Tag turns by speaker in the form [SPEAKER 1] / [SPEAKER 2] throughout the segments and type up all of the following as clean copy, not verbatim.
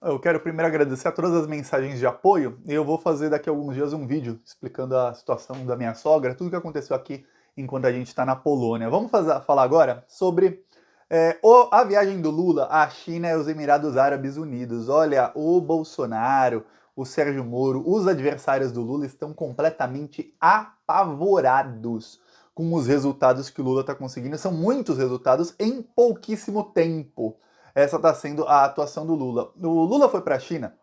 [SPEAKER 1] Eu quero primeiro agradecer a todas as mensagens de apoio e eu vou fazer daqui a alguns dias um vídeo explicando a situação da minha sogra, tudo que aconteceu aqui enquanto a gente está na Polônia. Vamos falar agora sobre a viagem do Lula à China e aos Emirados Árabes Unidos. Olha, o Bolsonaro, o Sérgio Moro, os adversários do Lula estão completamente apavorados com os resultados que o Lula está conseguindo. São muitos resultados em pouquíssimo tempo. Essa está sendo a atuação do Lula. O Lula foi para a China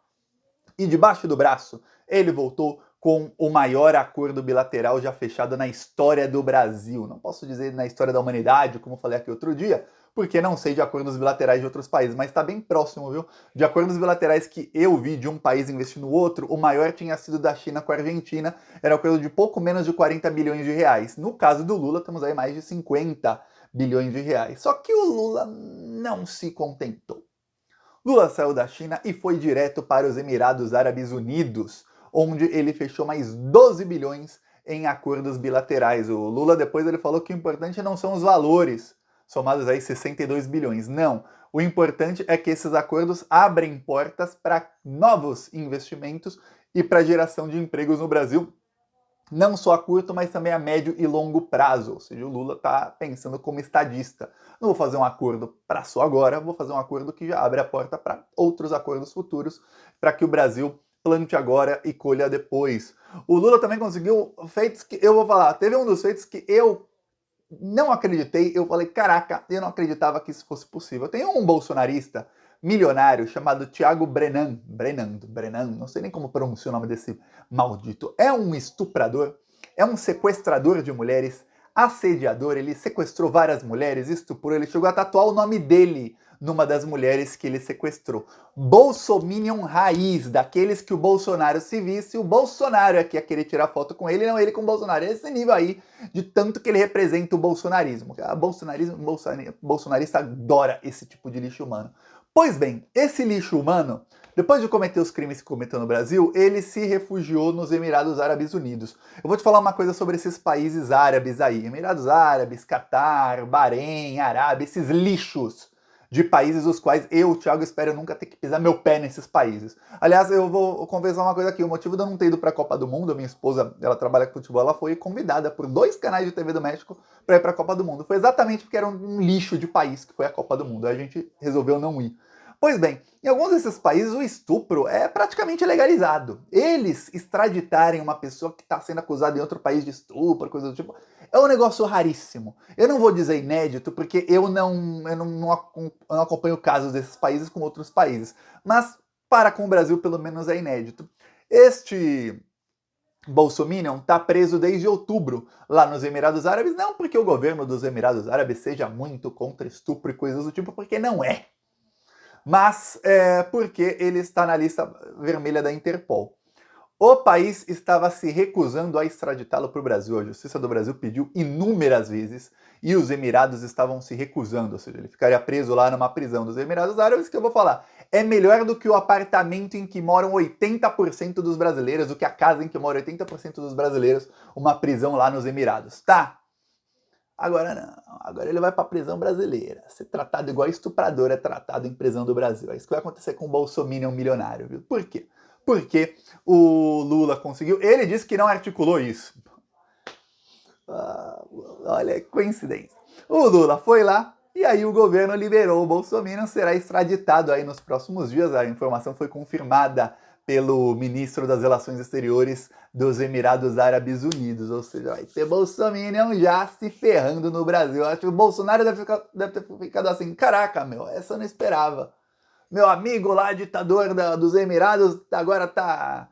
[SPEAKER 1] e debaixo do braço ele voltou com o maior acordo bilateral já fechado na história do Brasil. Não posso dizer na história da humanidade, como falei aqui outro dia, porque não sei de acordos bilaterais de outros países, mas está bem próximo, viu? De acordos bilaterais que eu vi de um país investir no outro, o maior tinha sido da China com a Argentina, era um acordo de pouco menos de 40 bilhões de reais. No caso do Lula, temos aí mais de 50 bilhões de reais. Só que o Lula não se contentou. Lula saiu da China e foi direto para os Emirados Árabes Unidos, onde ele fechou mais 12 bilhões em acordos bilaterais. O Lula depois ele falou que o importante não são os valores, somados aí 62 bilhões. Não, o importante é que esses acordos abrem portas para novos investimentos e para geração de empregos no Brasil, não só a curto, mas também a médio e longo prazo. Ou seja, o Lula está pensando como estadista. Não vou fazer um acordo para só agora, vou fazer um acordo que já abre a porta para outros acordos futuros, para que o Brasil plante agora e colha depois. O Lula também conseguiu feitos que, eu vou falar, teve um dos feitos que eu não acreditei, eu falei, caraca, eu não acreditava que isso fosse possível. Tem um bolsonarista milionário chamado Thiago Brennan, não sei nem como pronunciar o nome desse maldito. É um estuprador, é um sequestrador de mulheres, assediador, ele sequestrou várias mulheres, estuprou, ele chegou a tatuar o nome dele numa das mulheres que ele sequestrou. Bolsominion raiz, daqueles que o Bolsonaro se visse, o Bolsonaro é que ia querer tirar foto com ele, não ele com o Bolsonaro. Esse nível aí de tanto que ele representa o bolsonarismo. Bolsonarista adora esse tipo de lixo humano. Pois bem, esse lixo humano, depois de cometer os crimes que cometeu no Brasil, ele se refugiou nos Emirados Árabes Unidos. Eu vou te falar uma coisa sobre esses países árabes aí. Emirados Árabes, Catar, Bahrein, Arábia, esses lixos de países os quais eu, Thiago, espero nunca ter que pisar meu pé nesses países. Aliás, eu vou confessar uma coisa aqui, o motivo de eu não ter ido para a Copa do Mundo, a minha esposa, ela trabalha com futebol, ela foi convidada por 2 canais de TV do México para ir para a Copa do Mundo. Foi exatamente porque era um lixo de país que foi a Copa do Mundo, aí a gente resolveu não ir. Pois bem, em alguns desses países o estupro é praticamente legalizado. Eles extraditarem uma pessoa que está sendo acusada em outro país de estupro, coisa do tipo, é um negócio raríssimo. Eu não vou dizer inédito, porque eu não acompanho casos desses países com outros países. Mas para com o Brasil, pelo menos, é inédito. Este Bolsominion está preso desde outubro lá nos Emirados Árabes, não porque o governo dos Emirados Árabes seja muito contra estupro e coisas do tipo, porque não é. Mas porque ele está na lista vermelha da Interpol. O país estava se recusando a extraditá-lo para o Brasil. A Justiça do Brasil pediu inúmeras vezes e os Emirados estavam se recusando, ou seja, ele ficaria preso lá numa prisão dos Emirados Árabes, que eu vou falar, é melhor do que o apartamento em que moram 80% dos brasileiros, do que a casa em que moram 80% dos brasileiros, uma prisão lá nos Emirados. Tá, agora não, agora ele vai para a prisão brasileira. Ser tratado igual estuprador é tratado em prisão do Brasil. É isso que vai acontecer com o Bolsominion milionário, viu? Por quê? Porque o Lula conseguiu. Ele disse que não articulou isso. Olha, coincidência. O Lula foi lá e aí o governo liberou o Bolsonaro, será extraditado aí nos próximos dias. A informação foi confirmada pelo ministro das Relações Exteriores dos Emirados Árabes Unidos. Ou seja, vai ter Bolsonaro já se ferrando no Brasil. Acho que o Bolsonaro deve ter ficado assim, caraca, meu, essa eu não esperava. Meu amigo lá, ditador dos Emirados, agora tá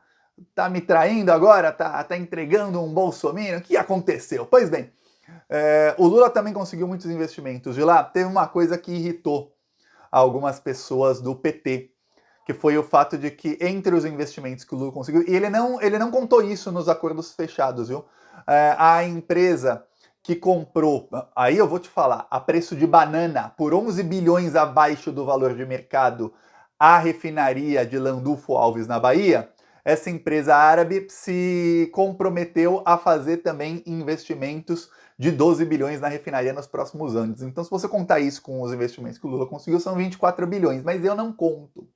[SPEAKER 1] me traindo agora, tá entregando um Bolsonaro. O que aconteceu? Pois bem, o Lula também conseguiu muitos investimentos de lá. Teve uma coisa que irritou algumas pessoas do PT, que foi o fato de que entre os investimentos que o Lula conseguiu, e ele não contou isso nos acordos fechados, viu? A empresa que comprou, aí eu vou te falar, a preço de banana, por 11 bilhões abaixo do valor de mercado, a refinaria de Landulfo Alves na Bahia, essa empresa árabe se comprometeu a fazer também investimentos de 12 bilhões na refinaria nos próximos anos. Então, se você contar isso com os investimentos que o Lula conseguiu, são 24 bilhões, mas eu não conto.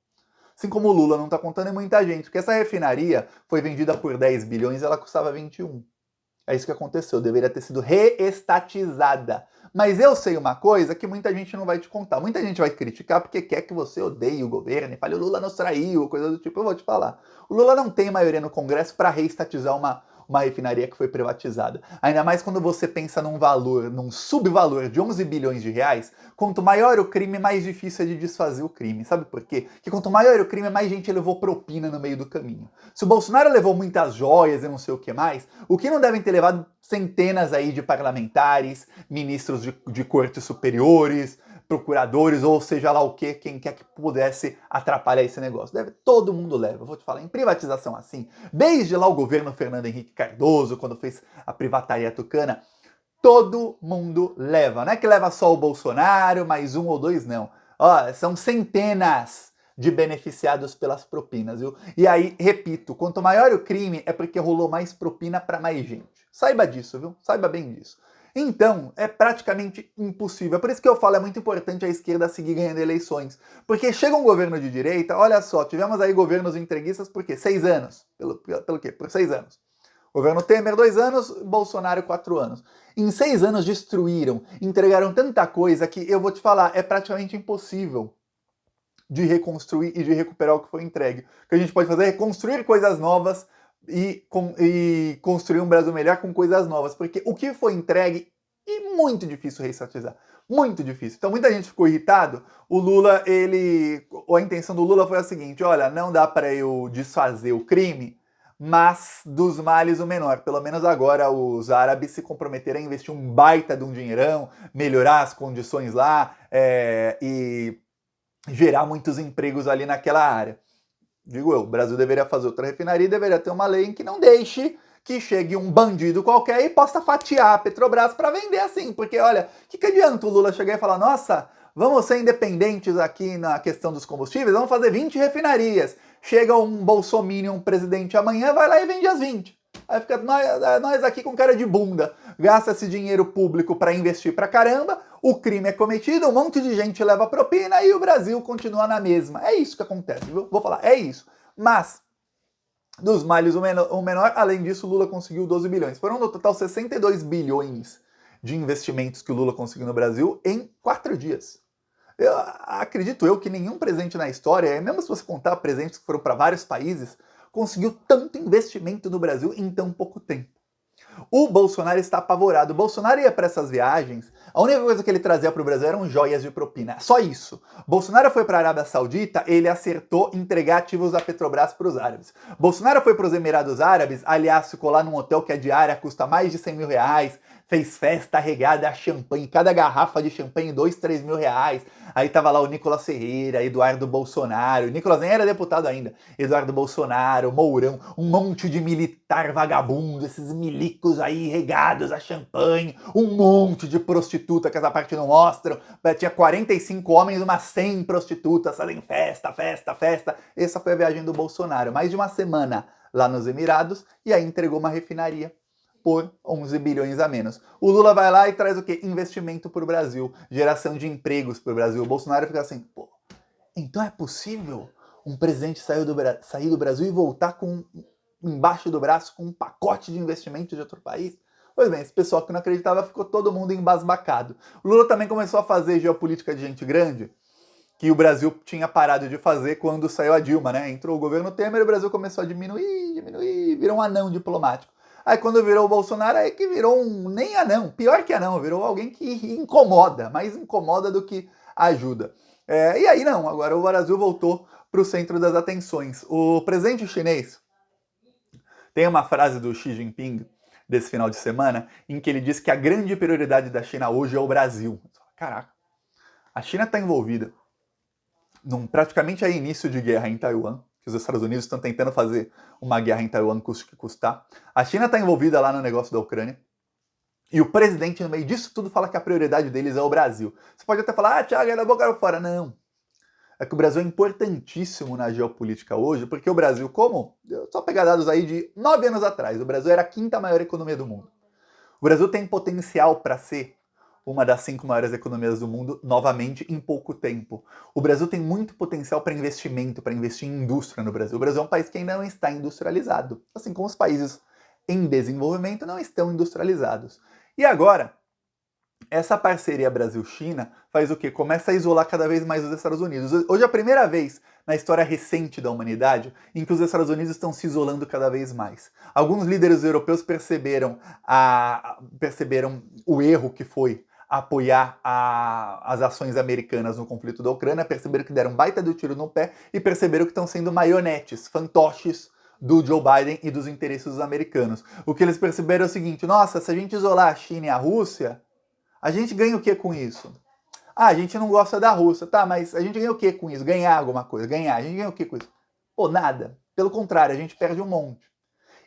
[SPEAKER 1] Assim como o Lula não está contando em muita gente, porque essa refinaria foi vendida por 10 bilhões e ela custava 21. É isso que aconteceu, deveria ter sido reestatizada. Mas eu sei uma coisa que muita gente não vai te contar. Muita gente vai criticar porque quer que você odeie o governo e fale o Lula nos traiu, coisa do tipo. Eu vou te falar. O Lula não tem maioria no Congresso para reestatizar uma refinaria que foi privatizada. Ainda mais quando você pensa num valor, num subvalor de 11 bilhões de reais, quanto maior o crime, mais difícil é de desfazer o crime. Sabe por quê? Porque quanto maior o crime, mais gente levou propina no meio do caminho. Se o Bolsonaro levou muitas joias e não sei o que mais, o que não devem ter levado centenas aí de parlamentares, ministros de cortes superiores, procuradores, ou seja lá o que, quem quer que pudesse atrapalhar esse negócio. Todo mundo leva. Eu vou te falar, em privatização assim, desde lá o governo Fernando Henrique Cardoso, quando fez a privataria tucana, todo mundo leva. Não é que leva só o Bolsonaro, mais um ou dois, não. Ó, são centenas de beneficiados pelas propinas, viu? E aí, repito, quanto maior o crime, é porque rolou mais propina para mais gente. Saiba disso, viu? Saiba bem disso. Então, é praticamente impossível. É por isso que eu falo, é muito importante a esquerda seguir ganhando eleições. Porque chega um governo de direita, olha só, tivemos aí governos entreguistas por quê? 6 anos. Pelo quê? Por 6 anos. Governo Temer, 2 anos, Bolsonaro, 4 anos. Em 6 anos destruíram, entregaram tanta coisa que, eu vou te falar, é praticamente impossível de reconstruir e de recuperar o que foi entregue. O que a gente pode fazer é construir coisas novas e construir um Brasil melhor com coisas novas, porque o que foi entregue é muito difícil reestatizar. Muito difícil. Então muita gente ficou irritado. O Lula, a intenção do Lula foi a seguinte: olha, não dá para eu desfazer o crime, mas dos males o menor. Pelo menos agora os árabes se comprometeram a investir um baita de um dinheirão, melhorar as condições lá e gerar muitos empregos ali naquela área. Digo eu, o Brasil deveria fazer outra refinaria e deveria ter uma lei em que não deixe que chegue um bandido qualquer e possa fatiar a Petrobras para vender assim. Porque, olha, o que adianta o Lula chegar e falar, nossa, vamos ser independentes aqui na questão dos combustíveis, vamos fazer 20 refinarias. Chega um bolsominion presidente amanhã, vai lá e vende as 20. Aí fica nós aqui com cara de bunda. Gasta esse dinheiro público para investir pra caramba, o crime é cometido, um monte de gente leva propina e o Brasil continua na mesma. É isso que acontece, viu? Vou falar, é isso. Mas, dos males o menor, além disso, o Lula conseguiu 12 bilhões. Foram no total 62 bilhões de investimentos que o Lula conseguiu no Brasil em 4 dias. Acredito eu que nenhum presidente na história, mesmo se você contar presentes que foram para vários países, conseguiu tanto investimento no Brasil em tão pouco tempo. O Bolsonaro está apavorado. O Bolsonaro ia para essas viagens, a única coisa que ele trazia para o Brasil eram joias de propina. Só isso. Bolsonaro foi para a Arábia Saudita, ele acertou entregar ativos da Petrobras para os árabes. Bolsonaro foi para os Emirados Árabes, aliás, ficou lá num hotel que a diária custa mais de 100 mil reais, fez festa regada a champanhe, cada garrafa de champanhe 2, 3 mil reais. Aí tava lá o Nicolas Ferreira, Eduardo Bolsonaro, o Nicolas nem era deputado ainda, Eduardo Bolsonaro, Mourão, um monte de militar vagabundo, esses milicos aí regados a champanhe, um monte de prostituta que essa parte não mostram, tinha 45 homens, umas 100 prostitutas, fazendo festa, festa, festa. Essa foi a viagem do Bolsonaro, mais de uma semana lá nos Emirados, e aí entregou uma refinaria por 11 bilhões a menos. O Lula vai lá e traz o quê? Investimento para o Brasil, geração de empregos para o Brasil. O Bolsonaro fica assim, pô, então é possível um presidente sair do Brasil e voltar embaixo do braço com um pacote de investimento de outro país? Pois bem, esse pessoal que não acreditava ficou todo mundo embasbacado. O Lula também começou a fazer geopolítica de gente grande, que o Brasil tinha parado de fazer quando saiu a Dilma, né? Entrou o governo Temer e o Brasil começou a diminuir, virou um anão diplomático. Aí quando virou o Bolsonaro, aí que virou nem anão, pior que anão, virou alguém que incomoda, mais incomoda do que ajuda. E aí não, agora o Brasil voltou para o centro das atenções. O presidente chinês tem uma frase do Xi Jinping desse final de semana em que ele diz que a grande prioridade da China hoje é o Brasil. Caraca, a China está envolvida num praticamente aí início de guerra em Taiwan, que os Estados Unidos estão tentando fazer uma guerra em Taiwan, custe o que custar. A China está envolvida lá no negócio da Ucrânia. E o presidente, no meio disso tudo, fala que a prioridade deles é o Brasil. Você pode até falar, Thiago, é da boca para fora. Não. É que o Brasil é importantíssimo na geopolítica hoje, porque o Brasil, só pegar dados aí de 9 anos atrás, o Brasil era a 5ª maior economia do mundo. O Brasil tem potencial para ser uma das 5 maiores economias do mundo novamente em pouco tempo. O Brasil tem muito potencial para investimento, para investir em indústria no Brasil. O Brasil é um país que ainda não está industrializado, assim como os países em desenvolvimento não estão industrializados. E agora, essa parceria Brasil-China faz o quê? Começa a isolar cada vez mais os Estados Unidos. Hoje é a primeira vez na história recente da humanidade em que os Estados Unidos estão se isolando cada vez mais. Alguns líderes europeus perceberam o erro que foi apoiar as ações americanas no conflito da Ucrânia, perceberam que deram um baita de tiro no pé e perceberam que estão sendo marionetes, fantoches do Joe Biden e dos interesses dos americanos. O que eles perceberam é o seguinte: nossa, se a gente isolar a China e a Rússia, a gente ganha o que com isso? Ah, a gente não gosta da Rússia, tá, mas a gente ganha o que com isso? Ganhar alguma coisa, ganhar. A gente ganha o que com isso? Pô, nada. Pelo contrário, a gente perde um monte.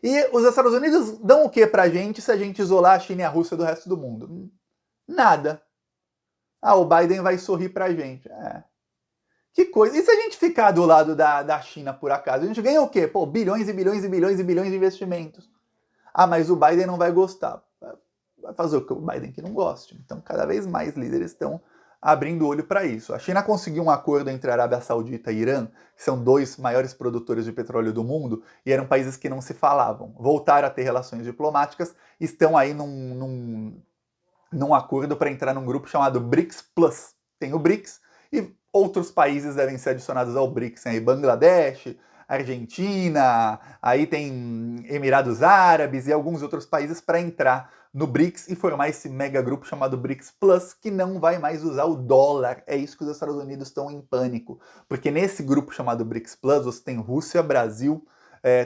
[SPEAKER 1] E os Estados Unidos dão o que pra gente se a gente isolar a China e a Rússia do resto do mundo? Nada. Ah, o Biden vai sorrir pra gente. Que coisa. E se a gente ficar do lado da China, por acaso? A gente ganha o quê? Pô, bilhões e bilhões e bilhões e bilhões de investimentos. Ah, mas o Biden não vai gostar. Vai fazer o que o Biden que não goste. Então, cada vez mais líderes estão abrindo o olho para isso. A China conseguiu um acordo entre a Arábia Saudita e Irã, que são 2 maiores produtores de petróleo do mundo, e eram países que não se falavam. Voltaram a ter relações diplomáticas, estão aí num acordo para entrar num grupo chamado BRICS Plus. Tem o BRICS e outros países devem ser adicionados ao BRICS. Tem aí Bangladesh, Argentina, aí tem Emirados Árabes e alguns outros países para entrar no BRICS e formar esse mega grupo chamado BRICS Plus, que não vai mais usar o dólar. É isso que os Estados Unidos estão em pânico, porque nesse grupo chamado BRICS Plus você tem Rússia, Brasil,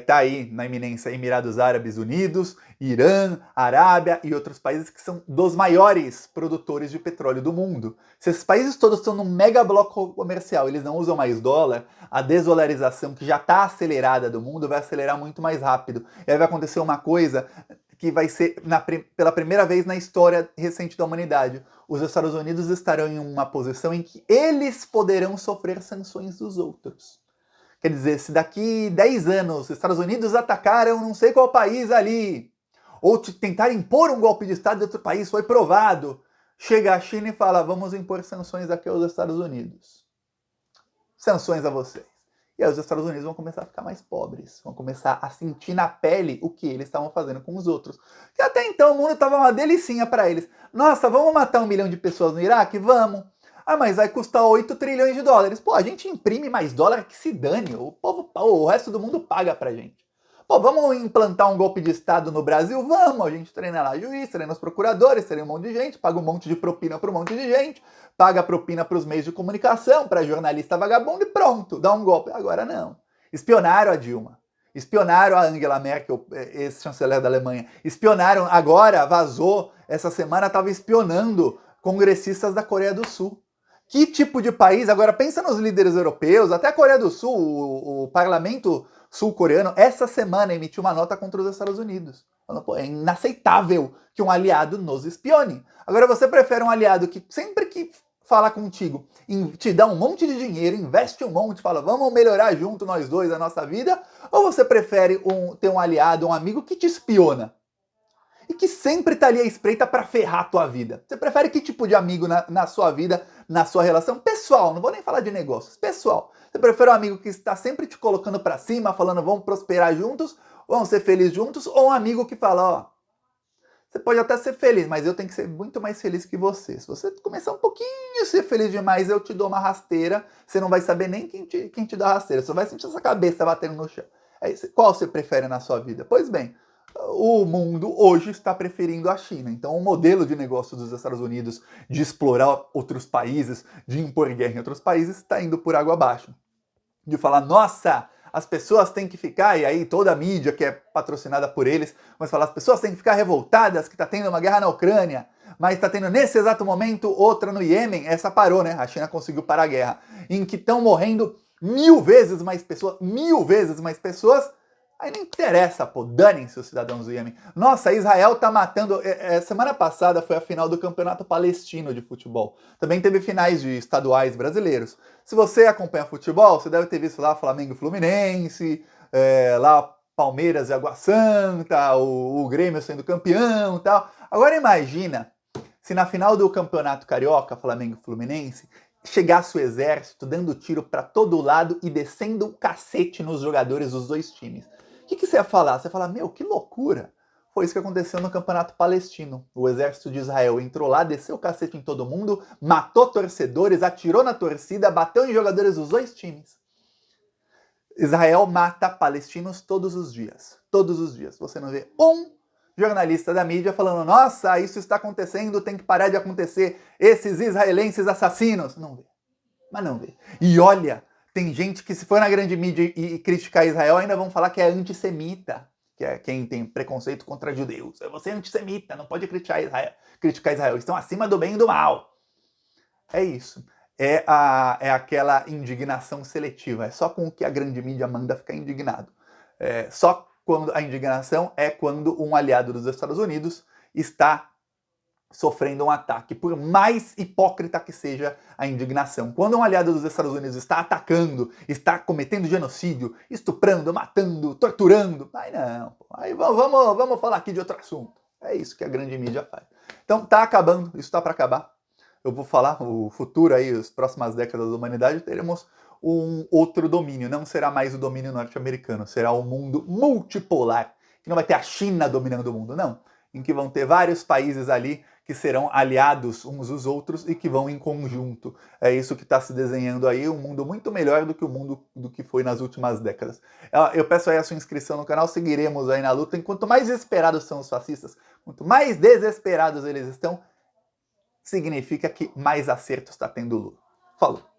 [SPEAKER 1] tá aí na iminência Emirados Árabes Unidos, Irã, Arábia e outros países que são dos maiores produtores de petróleo do mundo. Se esses países todos estão num mega bloco comercial, eles não usam mais dólar, a desdolarização que já está acelerada do mundo vai acelerar muito mais rápido. E aí vai acontecer uma coisa que vai ser pela primeira vez na história recente da humanidade. Os Estados Unidos estarão em uma posição em que eles poderão sofrer sanções dos outros. Quer dizer, se daqui 10 anos os Estados Unidos atacaram não sei qual país ali, ou tentaram impor um golpe de Estado de outro país, foi provado, chega a China e fala, vamos impor sanções aqui aos Estados Unidos. Sanções a vocês. E aí os Estados Unidos vão começar a ficar mais pobres, vão começar a sentir na pele o que eles estavam fazendo com os outros. Que até então o mundo estava uma delicinha para eles. Nossa, vamos matar 1 milhão de pessoas no Iraque? Vamos. Ah, mas vai custar 8 trilhões de dólares. Pô, a gente imprime mais dólar que se dane. O resto do mundo paga pra gente. Pô, vamos implantar um golpe de Estado no Brasil? Vamos, a gente treina lá juiz, treina os procuradores, treina um monte de gente, paga um monte de propina para um monte de gente, paga propina para os meios de comunicação, para jornalista vagabundo e pronto, dá um golpe. Agora não. Espionaram a Dilma, espionaram a Angela Merkel, ex-chanceler da Alemanha, espionaram, agora vazou, essa semana estava espionando congressistas da Coreia do Sul. Que tipo de país? Agora pensa nos líderes europeus, até a Coreia do Sul, o parlamento sul-coreano, essa semana emitiu uma nota contra os Estados Unidos. Falando, pô, é inaceitável que um aliado nos espione. Agora você prefere um aliado que sempre que fala contigo, te dá um monte de dinheiro, investe um monte, fala, vamos melhorar junto nós dois a nossa vida, ou você prefere ter um aliado, um amigo que te espiona? E que sempre tá ali à espreita para ferrar a tua vida. Você prefere que tipo de amigo na sua vida, na sua relação pessoal? Não vou nem falar de negócios, pessoal. Você prefere um amigo que está sempre te colocando para cima, falando vamos prosperar juntos, vamos ser felizes juntos, ou um amigo que fala, ó, você pode até ser feliz, mas eu tenho que ser muito mais feliz que você. Se você começar um pouquinho a ser feliz demais, eu te dou uma rasteira, você não vai saber nem quem te dá a rasteira, só vai sentir essa cabeça batendo no chão. Qual você prefere na sua vida? Pois bem, o mundo hoje está preferindo a China. Então, o modelo de negócio dos Estados Unidos de explorar outros países, de impor guerra em outros países, está indo por água abaixo. De falar, nossa, as pessoas têm que ficar, e aí toda a mídia que é patrocinada por eles, mas falar, as pessoas têm que ficar revoltadas que está tendo uma guerra na Ucrânia, mas está tendo nesse exato momento outra no Iêmen, essa parou, né? A China conseguiu parar a guerra, em que estão morrendo 1000 vezes mais pessoas, aí não interessa, pô, danem-se os cidadãos do Iêmen. Nossa, Israel tá matando... semana passada foi a final do Campeonato Palestino de Futebol. Também teve finais de estaduais brasileiros. Se você acompanha futebol, você deve ter visto lá Flamengo e Fluminense, lá Palmeiras e Água Santa, o Grêmio sendo campeão e tal. Agora imagina se na final do Campeonato Carioca, Flamengo e Fluminense, chegasse o exército dando tiro para todo lado e descendo o cacete nos jogadores dos dois times? O que você ia falar? Você ia falar, meu, que loucura! Foi isso que aconteceu no Campeonato Palestino. O exército de Israel entrou lá, desceu o cacete em todo mundo, matou torcedores, atirou na torcida, bateu em jogadores dos dois times. Israel mata palestinos todos os dias. Todos os dias. Você não vê um jornalista da mídia falando, nossa, isso está acontecendo, tem que parar de acontecer, esses israelenses assassinos. Não vê. Mas não vê. E olha, tem gente que se for na grande mídia e criticar Israel, ainda vão falar que é antissemita, que é quem tem preconceito contra judeus. Você é antissemita, não pode criticar Israel. Estão acima do bem e do mal. É isso. É aquela indignação seletiva. É só com o que a grande mídia manda ficar indignado. Só quando a indignação é quando um aliado dos Estados Unidos está sofrendo um ataque, por mais hipócrita que seja a indignação. Quando um aliado dos Estados Unidos está atacando, está cometendo genocídio, estuprando, matando, torturando, aí não, aí vamos falar aqui de outro assunto. É isso que a grande mídia faz. Então tá acabando, isso tá para acabar. Eu vou falar, o futuro aí, as próximas décadas da humanidade, teremos um outro domínio. Não será mais o domínio norte-americano, será um mundo multipolar, que não vai ter a China dominando o mundo, não. Em que vão ter vários países ali que serão aliados uns dos outros e que vão em conjunto. É isso que está se desenhando aí, um mundo muito melhor do que o mundo do que foi nas últimas décadas. Eu peço aí a sua inscrição no canal, seguiremos aí na luta. Enquanto mais desesperados são os fascistas, quanto mais desesperados eles estão, significa que mais acertos está tendo o Lula. Falou!